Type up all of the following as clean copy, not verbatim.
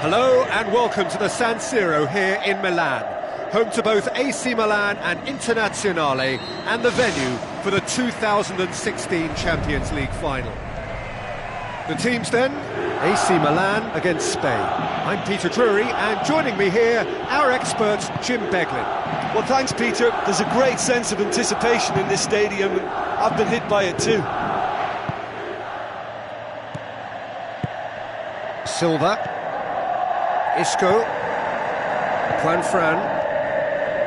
Hello and welcome to the San Siro here in Milan, home to both AC Milan and Internazionale, and the venue for the 2016 Champions League final. The teams then, AC Milan against Spain. I'm Peter Drury, and joining me here, our expert Jim Beglin. Well, thanks, Peter. There's a great sense of anticipation in this stadium, and I've been hit by it too. Silva. Isco, Fran,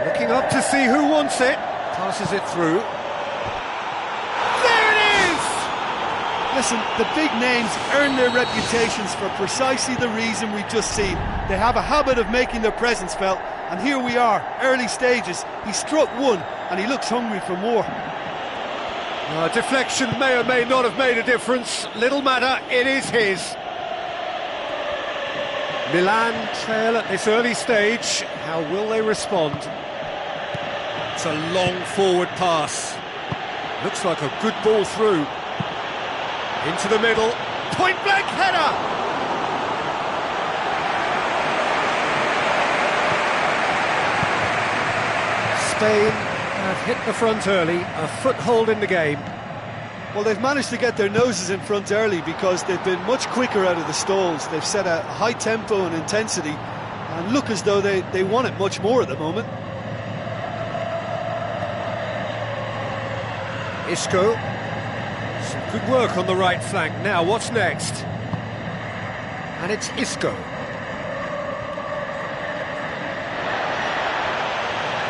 looking up to see who wants it, passes it through. There it is! Listen, the big names earn their reputations for precisely the reason we've just seen. They have a habit of making their presence felt, and here we are, early stages. He struck one, and he looks hungry for more. Deflection may or may not have made a difference, little matter, it is his. Milan trail at this early stage. How will they respond? It's a long forward pass. Looks like a good ball through. Into the middle. Point blank header! Spain have hit the front early, a foothold in the game. Well, they've managed to get their noses in front early because they've been much quicker out of the stalls. They've set a high tempo and intensity and look as though they want it much more at the moment. Isco, some good work on the right flank. Now, what's next? And it's Isco.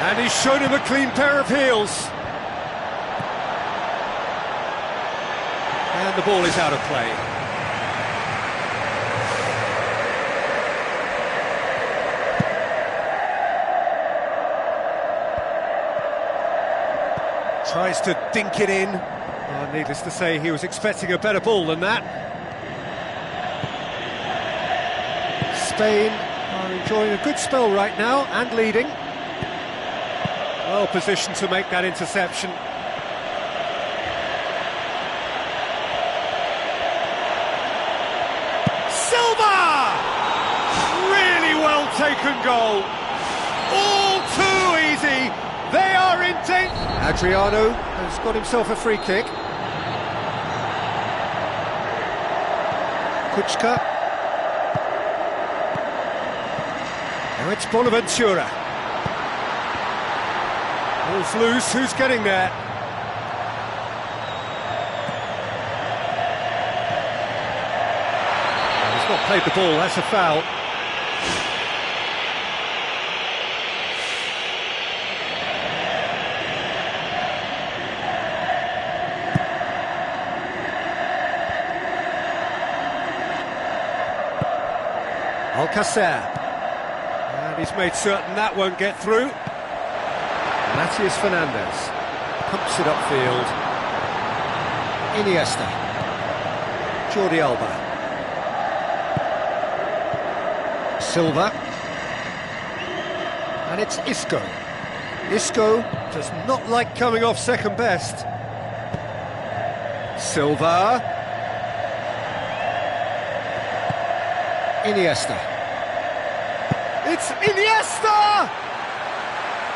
And he's shown him a clean pair of heels. And the ball is out of play. Tries to dink it in. Needless to say, he was expecting a better ball than that. Spain are enjoying a good spell right now and leading. Well positioned to make that interception. Taken goal, all too easy. They are in danger. Adriano has got himself a free kick. Kuchka. Now it's Bonaventura. Ball's loose. Who's getting there? He's not played the ball. That's a foul. Alcacer, and he's made certain that won't get through. Matias Fernandez pumps it upfield. Iniesta, Jordi Alba, Silva, and it's Isco. Isco does not like coming off second best. Silva. Iniesta. It's Iniesta!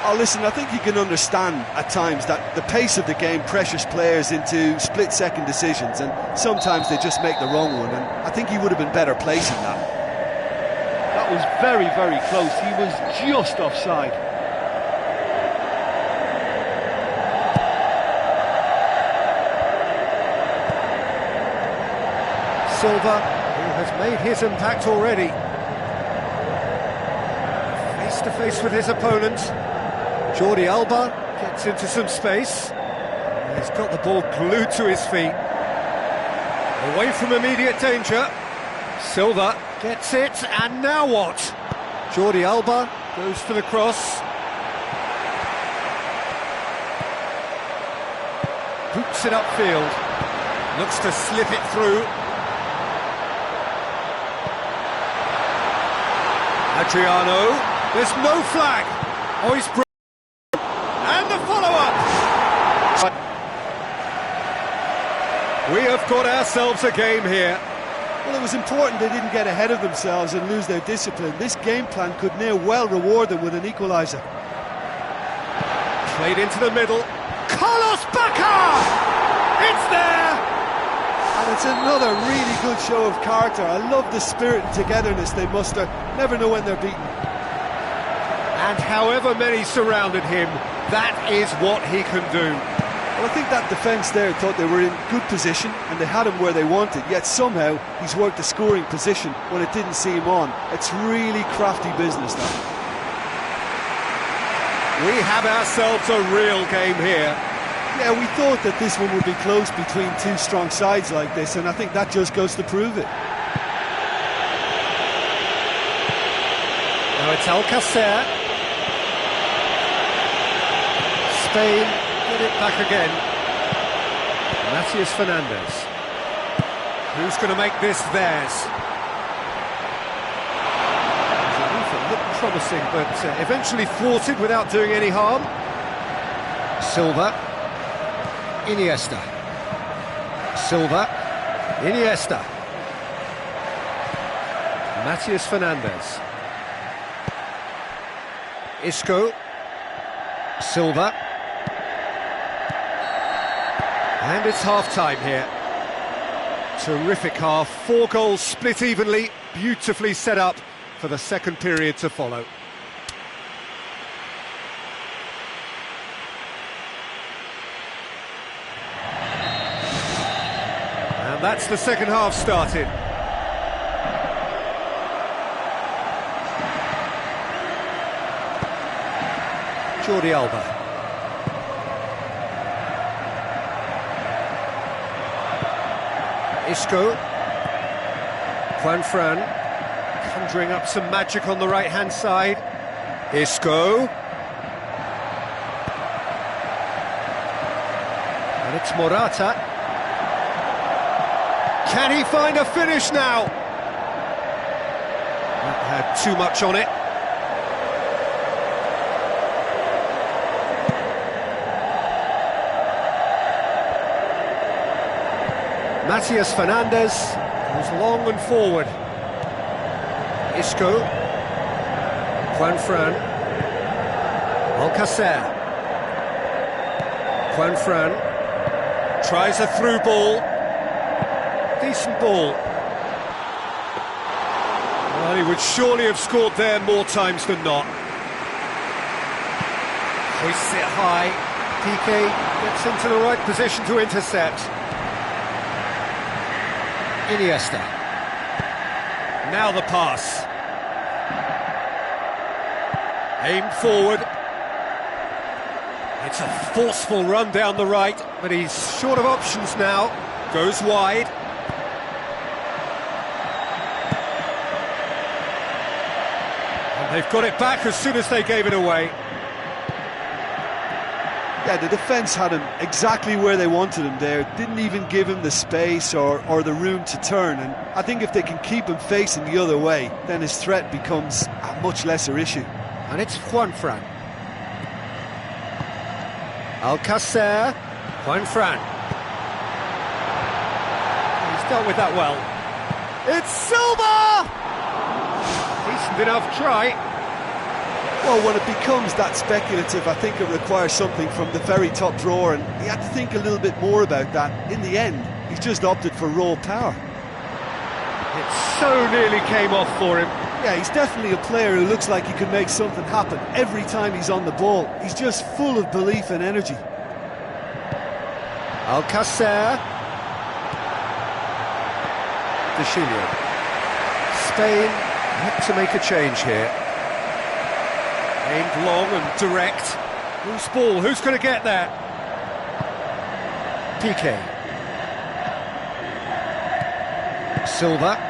Oh, listen, I think you can understand at times that the pace of the game pressures players into split-second decisions, and sometimes they just make the wrong one, and I think he would have been better placing that. That was very, very close. He was just offside. Silva, who has made his impact already. Face to face with his opponent. Jordi Alba gets into some space. He's got the ball glued to his feet. Away from immediate danger. Silva gets it, and now what? Jordi Alba goes for the cross. Boots it upfield. Looks to slip it through. Adriano, there's no flag. Oh, he's brilliant. And the follow-up. We have got ourselves a game here. Well, it was important they didn't get ahead of themselves and lose their discipline. This game plan could now well reward them with an equaliser. Played into the middle. Carlos Bacca! It's there! And it's another really good show of character. I love the spirit and togetherness they muster. Never know when they're beaten. And however many surrounded him, that is what he can do. Well, I think that defence there thought they were in good position and they had him where they wanted, yet somehow he's worked the scoring position when it didn't see him on. It's really crafty business, that. We have ourselves a real game here. Yeah, we thought that this one would be close between two strong sides like this, and I think that just goes to prove it. Now it's Alcacer. Spain get it back again. Matias Fernandez. Who's going to make this theirs? It looked promising, but eventually thwarted without doing any harm. Silva. Iniesta. Silva. Iniesta. Matias Fernandez. Isco. Silva. And it's half-time here. Terrific half. 4 goals split evenly, beautifully set up for the second period to follow. And that's the second half started. Jordi Alba. Isco. Juan Fran conjuring up some magic on the right-hand side. Isco. And it's Morata. Can he find a finish now? That had too much on it. Matias Fernandez goes long and forward. Isco. Juan Fran. Alcacer. Juan Fran tries a through ball. Decent ball. Well, he would surely have scored there more times than not. Hoists it high. Piqué gets into the right position to intercept. Iniesta. Now the pass. Aimed forward. It's a forceful run down the right, but he's short of options now. Goes wide. And they've got it back as soon as they gave it away. Yeah, the defence had him exactly where they wanted him there. Didn't even give him the space or the room to turn. And I think if they can keep him facing the other way, then his threat becomes a much lesser issue. And it's Juan Fran. Alcacer. Juan Fran. He's dealt with that well. It's Silva! Decent enough try. Well, when it becomes that speculative, I think it requires something from the very top drawer, and he had to think a little bit more about that. In the end, he's just opted for raw power. It so nearly came off for him. Yeah, he's definitely a player who looks like he can make something happen every time he's on the ball. He's just full of belief and energy. Alcacer. De Chilio. Spain had to make a change here. Aimed long and direct. Loose ball, who's going to get there? Piqué. Silva.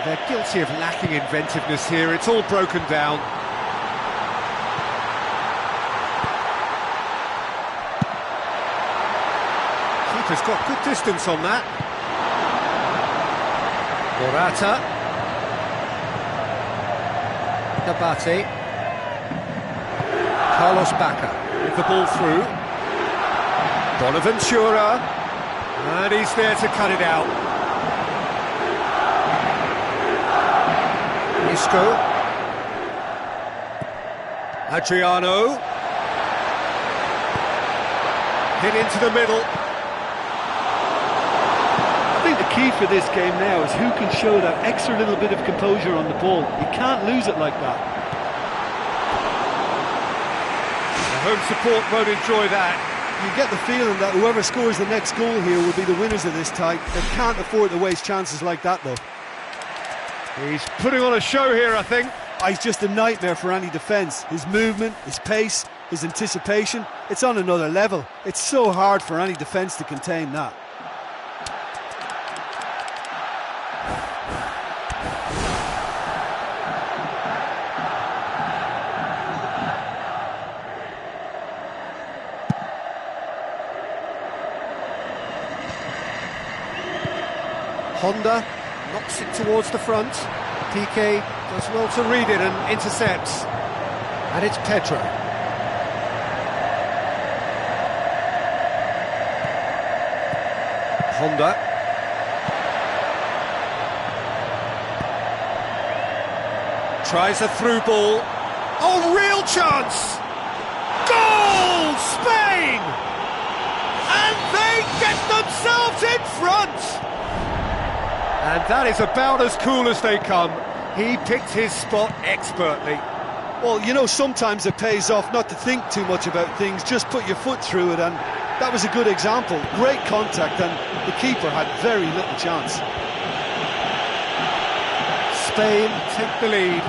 They're guilty of lacking inventiveness here. It's all broken down. Keeper's got good distance on that. Morata. Nabate. Carlos Bacca with the ball through. Bonaventura, and he's there to cut it out. Isco. Adriano. Hit into the middle. I think the key for this game now is who can show that extra little bit of composure on the ball. You can't lose it like that. The home support won't enjoy that. You get the feeling that whoever scores the next goal here will be the winners of this tie. They can't afford to waste chances like that, though. He's putting on a show here, I think. He's just a nightmare for any defence. His movement, his pace, his anticipation, it's on another level. It's so hard for any defence to contain that. Honda knocks it towards the front. Piqué does well to read it and intercepts. And it's Pedro. Honda. Tries a through ball. Oh, real chance! Goal! Spain! And they get themselves in front! And that is about as cool as they come. He picked his spot expertly. Well, you know, sometimes it pays off not to think too much about things, just put your foot through it, and that was a good example. Great contact, and the keeper had very little chance. Spain take the lead.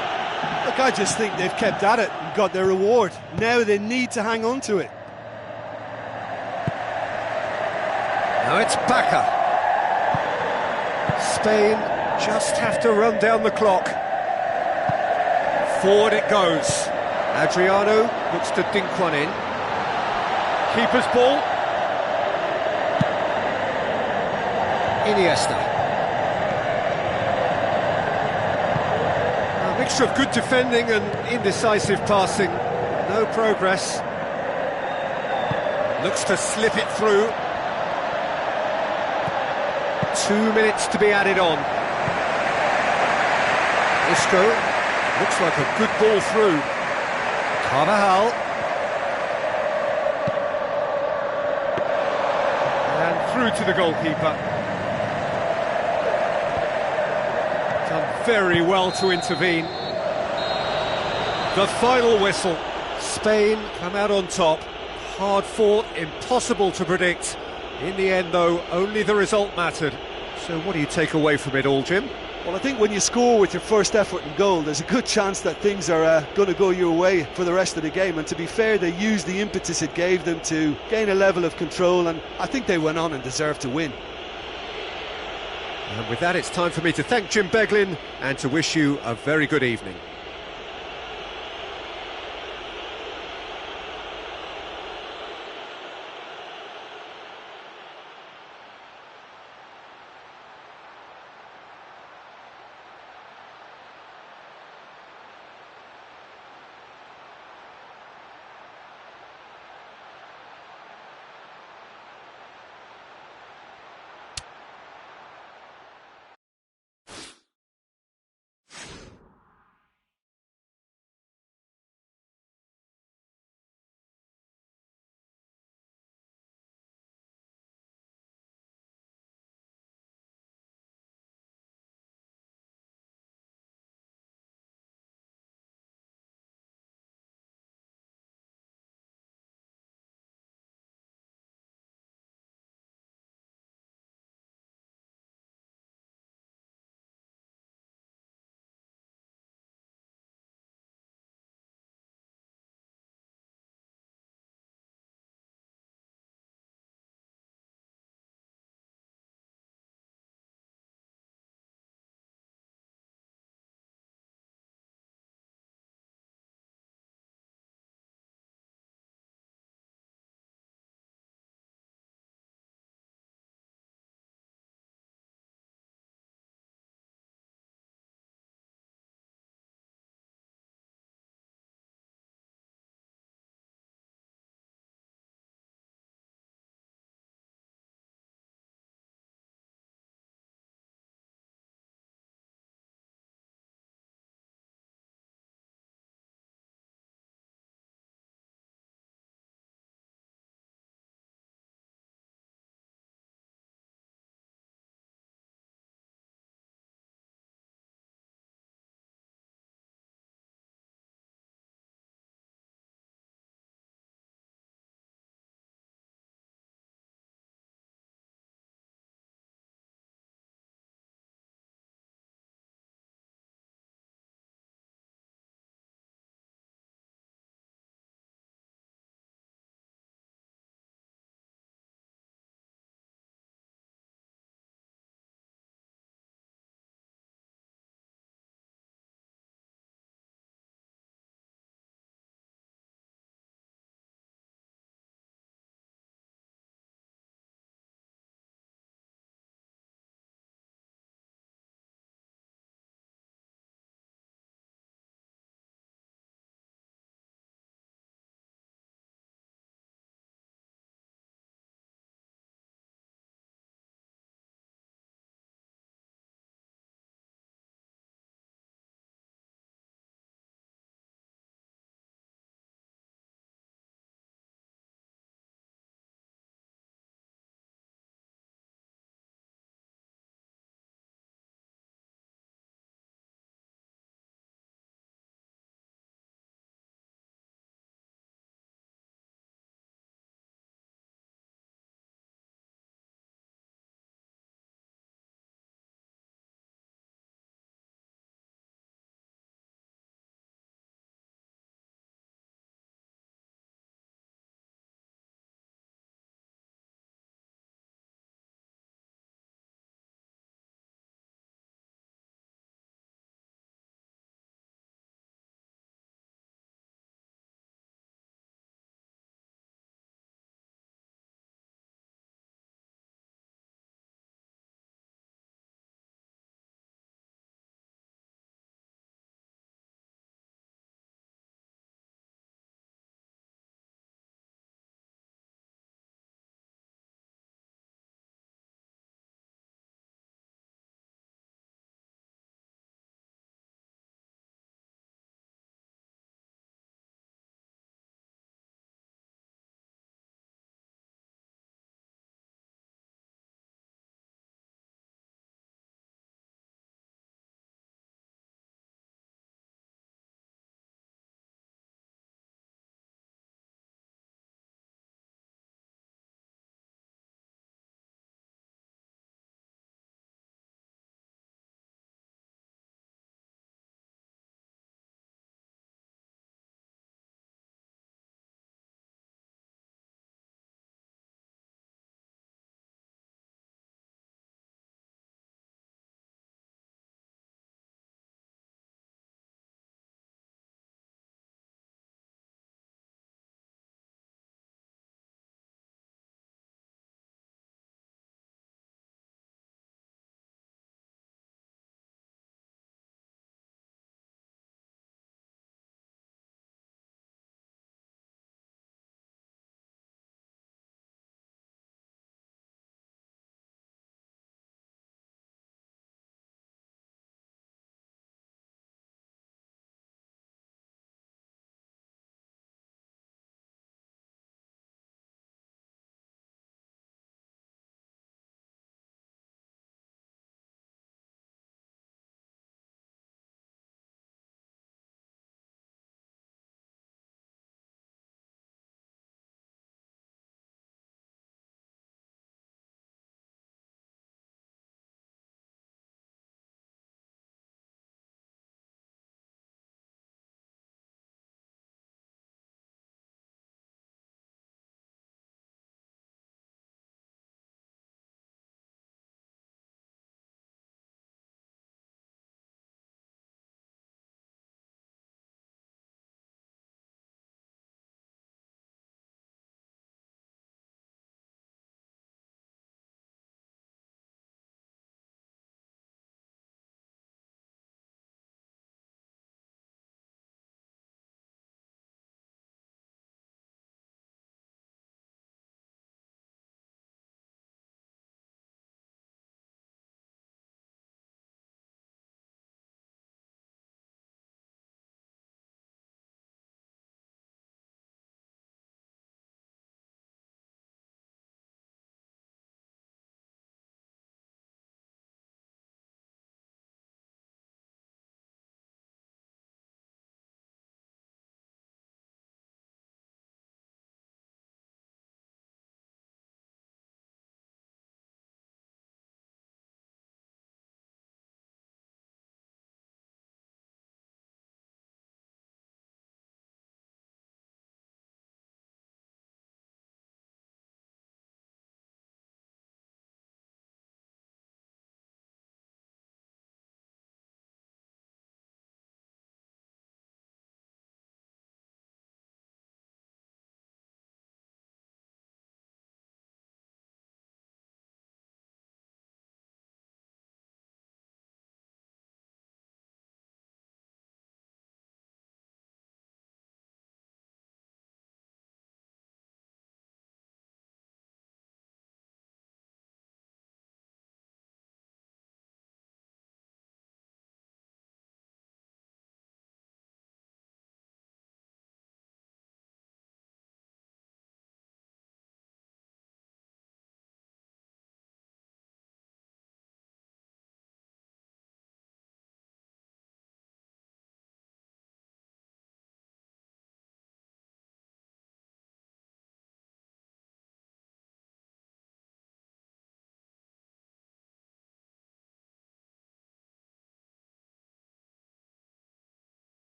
Look, I just think they've kept at it and got their reward. Now they need to hang on to it. Now it's Bacca. Spain just have to run down the clock. Forward it goes. Adriano looks to dink one in. Keeper's ball. Iniesta. A mixture of good defending and indecisive passing. No progress. Looks to slip it through. 2 minutes to be added on. Isco looks like a good ball through. Carvajal. And through to the goalkeeper. Done very well to intervene. The final whistle. Spain come out on top. Hard fought, impossible to predict. In the end, though, only the result mattered. So what do you take away from it all, Jim? Well, I think when you score with your first effort and goal, there's a good chance that things are going to go your way for the rest of the game. And to be fair, they used the impetus it gave them to gain a level of control, and I think they went on and deserved to win. And with that, it's time for me to thank Jim Beglin and to wish you a very good evening.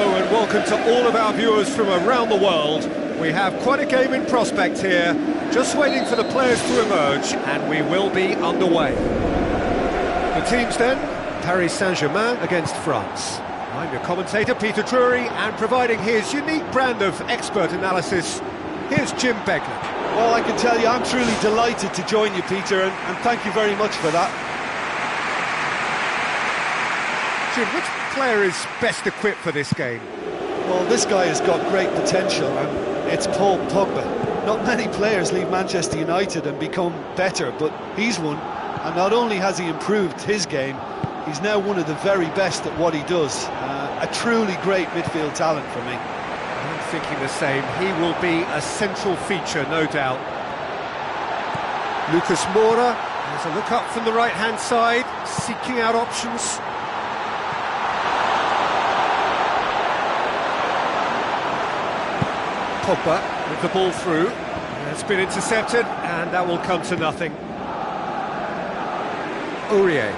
Hello and welcome to all of our viewers from around the world. We have quite a game in prospect here, just waiting for the players to emerge, and we will be underway. The teams then, Paris Saint-Germain against France. I'm your commentator, Peter Drury, and providing his unique brand of expert analysis, here's Jim Beglin. Well, I can tell you, I'm truly delighted to join you, Peter, and thank you very much for that. Jim, which player is best equipped for this game? Well, this guy has got great potential, and it's Paul Pogba. Not many players leave Manchester United and become better, but he's one, and not only has he improved his game, he's now one of the very best at what he does. A truly great midfield talent for me. I'm thinking the same. He will be a central feature, no doubt. Lucas Moura has a look up from the right-hand side, seeking out options. Pogba with the ball through. It's been intercepted, and that will come to nothing. Aurier.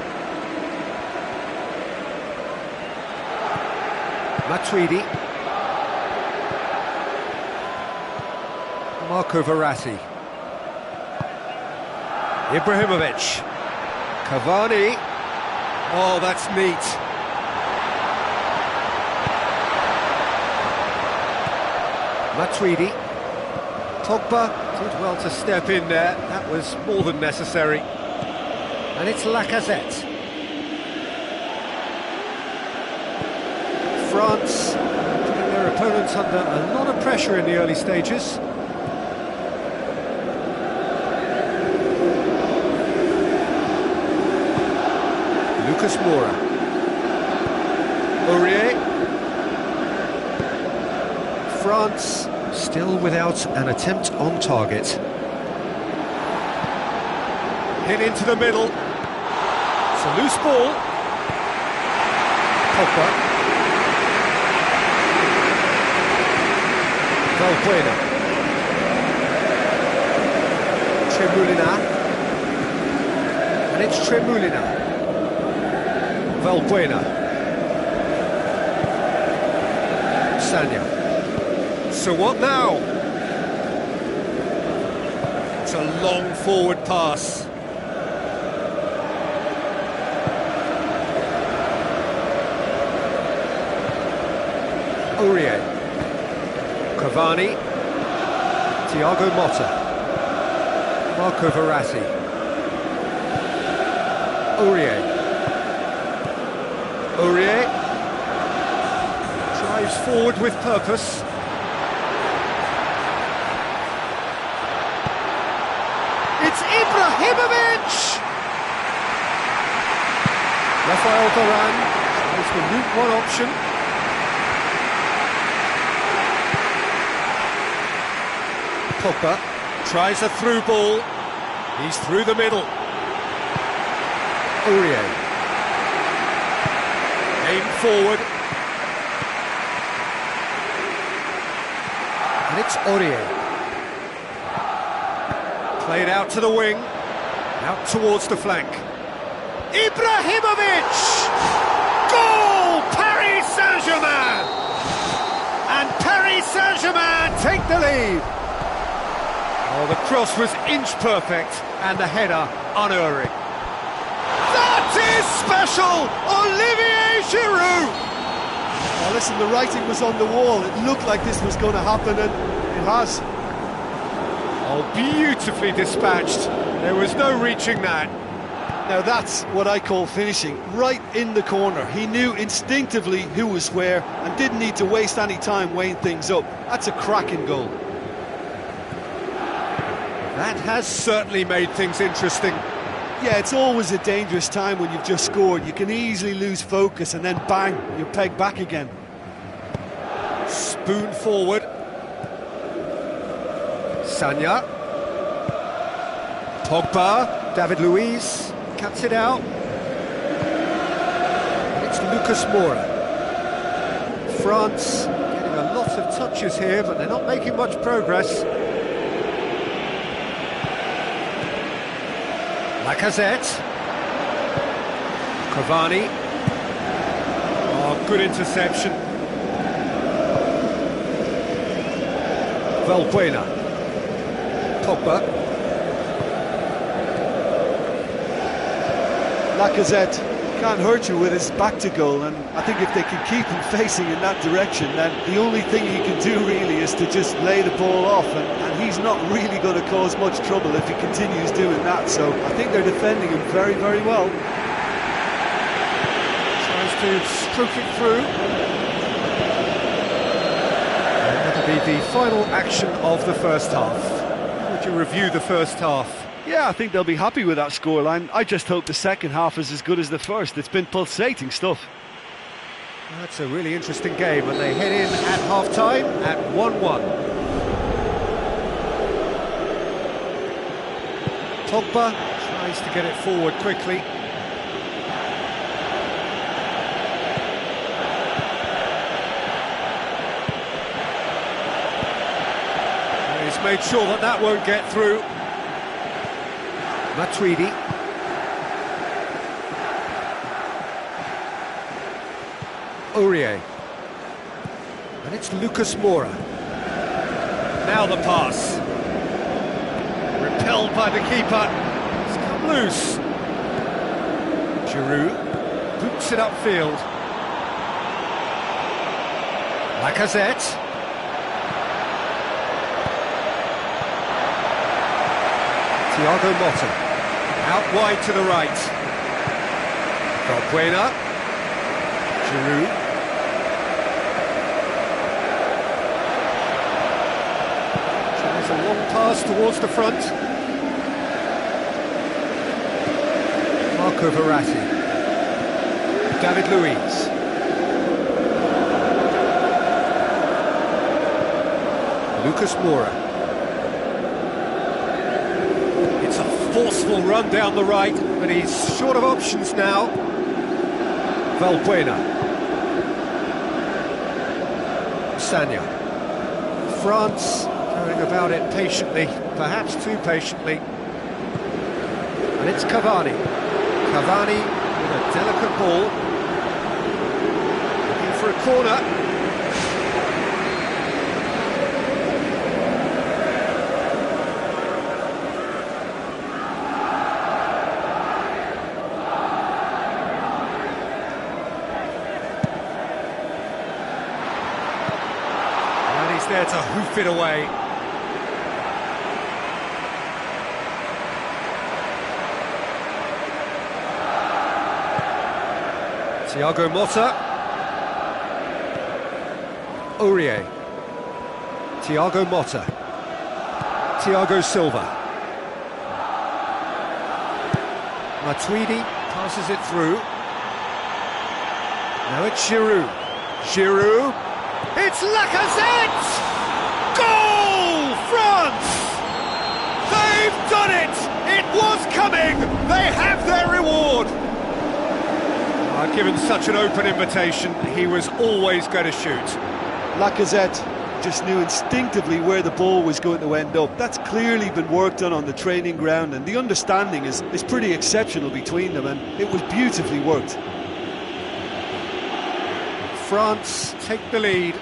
Matuidi. Marco Verratti. Ibrahimovic. Cavani. Oh, that's neat. Matuidi. Pogba did well to step in there. That was more than necessary. And it's Lacazette. France putting their opponents under a lot of pressure in the early stages. Lucas Moura. Aurier. France still without an attempt on target. Hit into the middle. It's a loose ball. Pogba. Valbuena. Tremolina. And it's Tremolina. Valbuena. Sagna. So what now? It's a long forward pass. Aurier. Cavani. Thiago Motta. Marco Verratti. Aurier. Aurier. Drives forward with purpose. It's Ibrahimovic! Rafael Varane tries the route one option. Pogba tries a through ball. He's through the middle. Aurier. Aim forward. And it's Aurier. Played out to the wing, out towards the flank. Ibrahimovic! Goal! Paris Saint-Germain! And Paris Saint-Germain take the lead. Oh, the cross was inch perfect, and the header unerring. That is special! Olivier Giroud! Well, listen, the writing was on the wall. It looked like this was going to happen, and it has. Oh, beautifully dispatched. There was no reaching that. Now that's what I call finishing, right in the corner. He knew instinctively who was where and didn't need to waste any time weighing things up. That's a cracking goal. That has certainly made things interesting. Yeah, it's always a dangerous time when you've just scored. You can easily lose focus and then bang, you're pegged back again. Spoon forward. Sagna. Pogba. David Luiz cuts it out. And it's Lucas Moura. France getting a lot of touches here, but they're not making much progress. Lacazette. Cavani. Oh, good interception. Valbuena. Pogba. Lacazette can't hurt you with his back to goal, and I think if they can keep him facing in that direction, then the only thing he can do really is to just lay the ball off, and he's not really going to cause much trouble if he continues doing that. So I think they're defending him very, very well. Tries to stroke it through. And that'll be the final action of the first half. How would you review the first half? Yeah, I think they'll be happy with that scoreline. I just hope the second half is as good as the first. It's been pulsating stuff. That's a really interesting game, and they head in at half-time at 1-1. Pogba tries to get it forward quickly. And he's made sure that that won't get through. Matuidi. Aurier. And it's Lucas Moura. Now the pass. Repelled by the keeper. It's come loose. Giroud boots it upfield. Lacazette. Thiago Motta. Out wide to the right. Valbuena. Giroud. Tries a long pass towards the front. Marco Verratti. David Luiz. Lucas Moura. Forceful run down the right, but he's short of options now. Valbuena. Sanya. France going about it patiently, perhaps too patiently. And it's Cavani. Cavani with a delicate ball. Looking for a corner. There to hoof it away. Thiago Motta. Aurier. Thiago Motta. Thiago Silva. Matuidi passes it through. Now it's Giroud. Giroud. It's Lacazette! Goal! France! They've done it! It was coming! They have their reward! Given such an open invitation, he was always going to shoot. Lacazette just knew instinctively where the ball was going to end up. That's clearly been worked on the training ground, and the understanding is pretty exceptional between them, and it was beautifully worked. France take the lead.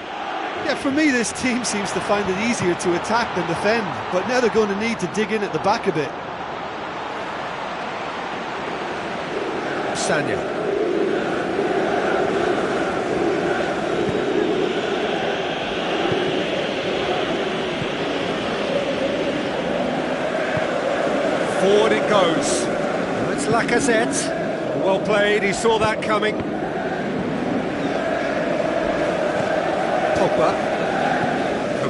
Yeah, for me this team seems to find it easier to attack than defend, but now they're going to need to dig in at the back a bit. Sanya. Forward it goes. Now it's Lacazette. Well played, he saw that coming. Pogba.